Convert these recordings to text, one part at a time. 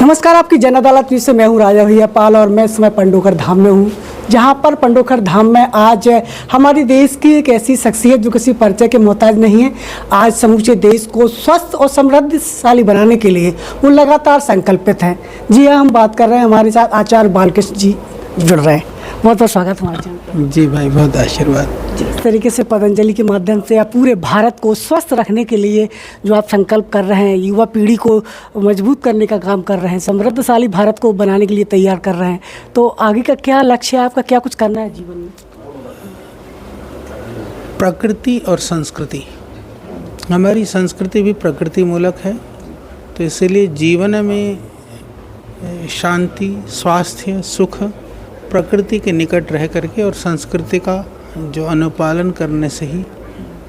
नमस्कार, आपकी जन अदालत न्यूज़ से मैं हूं राजा भैया पाल और मैं इस समय पंडोखर धाम में हूं, जहां पर पंडोखर धाम में आज हमारे देश की एक ऐसी शख्सियत जो किसी परिचय के मोहताज नहीं है। आज समूचे देश को स्वस्थ और समृद्धशाली बनाने के लिए वो लगातार संकल्पित हैं। जी हाँ, हम बात कर रहे हैं, हमारे साथ आचार्य बालकृष्ण जी जुड़ रहे हैं। बहुत बहुत स्वागत हमारे चैनल। जी भाई, बहुत आशीर्वाद। जिस तरीके से पतंजलि के माध्यम से आप पूरे भारत को स्वस्थ रखने के लिए जो आप संकल्प कर रहे हैं, युवा पीढ़ी को मजबूत करने का काम कर रहे हैं, समृद्धशाली भारत को बनाने के लिए तैयार कर रहे हैं, तो आगे का क्या लक्ष्य है आपका? क्या कुछ करना है जीवन में? प्रकृति और संस्कृति, हमारी संस्कृति भी प्रकृति मूलक है, तो इसीलिए जीवन में शांति, स्वास्थ्य, सुख प्रकृति के निकट रह करके और संस्कृति का जो अनुपालन करने से ही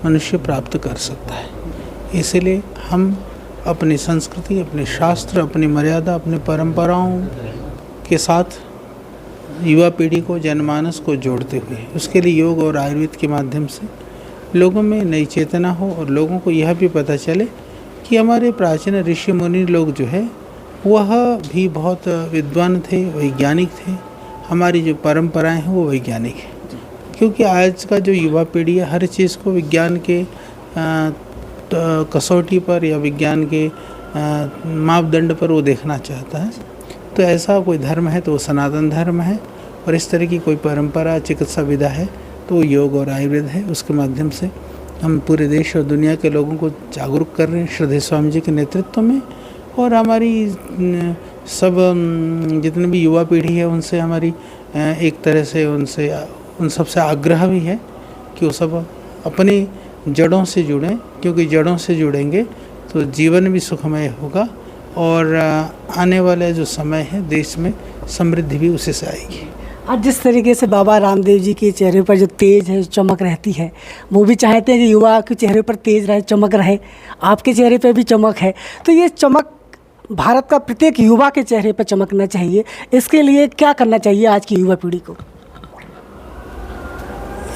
मनुष्य प्राप्त कर सकता है। इसलिए हम अपनी संस्कृति, अपने शास्त्र, अपनी मर्यादा, अपनी परंपराओं के साथ युवा पीढ़ी को, जनमानस को जोड़ते हुए उसके लिए योग और आयुर्वेद के माध्यम से लोगों में नई चेतना हो और लोगों को यह भी पता चले कि हमारे प्राचीन ऋषि मुनि लोग जो है वह भी बहुत विद्वान थे, वैज्ञानिक थे। हमारी जो परंपराएं हैं वो वैज्ञानिक है, क्योंकि आज का जो युवा पीढ़ी है हर चीज़ को विज्ञान के कसौटी पर या विज्ञान के मापदंड पर वो देखना चाहता है। तो ऐसा कोई धर्म है तो वो सनातन धर्म है, और इस तरह की कोई परंपरा, चिकित्सा विधा है तो वो योग और आयुर्वेद है। उसके माध्यम से हम पूरे देश और दुनिया के लोगों को जागरूक कर रहे हैं श्रद्धेय स्वामी जी के नेतृत्व में। और हमारी सब जितने भी युवा पीढ़ी है उनसे हमारी एक तरह से उन सबसे आग्रह भी है कि वो सब अपनी जड़ों से जुड़ें, क्योंकि जड़ों से जुड़ेंगे तो जीवन भी सुखमय होगा और आने वाला जो समय है देश में समृद्धि भी उसी से आएगी। आज जिस तरीके से बाबा रामदेव जी के चेहरे पर जो तेज है, चमक रहती है, वो भी चाहते हैं कि युवा के चेहरे पर तेज रहे, चमक रहे। आपके चेहरे पर भी चमक है, तो ये चमक भारत का प्रत्येक युवा के चेहरे पर चमकना चाहिए। इसके लिए क्या करना चाहिए आज की युवा पीढ़ी को?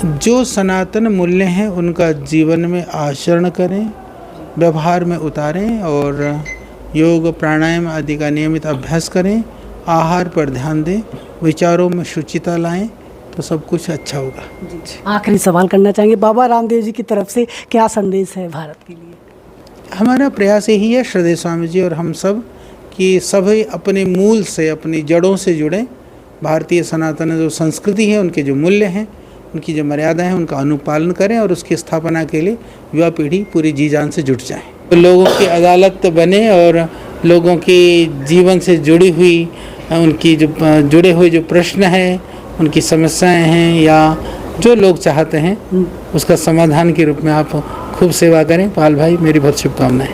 जो सनातन मूल्य हैं उनका जीवन में आचरण करें, व्यवहार में उतारें और योग, प्राणायाम आदि का नियमित अभ्यास करें, आहार पर ध्यान दें, विचारों में शुचिता लाएं, तो सब कुछ अच्छा होगा। आखिरी सवाल करना चाहेंगे, बाबा रामदेव जी की तरफ से क्या संदेश है भारत के लिए? हमारा प्रयास यही है, श्रद्धेय स्वामी जी और हम सब, कि सभी अपने मूल से, अपनी जड़ों से जुड़ें। भारतीय सनातन जो संस्कृति है, उनके जो मूल्य हैं, उनकी जो मर्यादा है, उनका अनुपालन करें और उसकी स्थापना के लिए युवा पीढ़ी पूरी जी जान से जुट जाए। तो लोगों की अदालत बने और लोगों के जीवन से जुड़ी हुई, उनकी जो जुड़े हुए जो प्रश्न हैं, उनकी समस्याएं हैं या जो लोग चाहते हैं उसका समाधान के रूप में आप खूब सेवा करें। पाल भाई, मेरी बहुत शुभकामनाएं।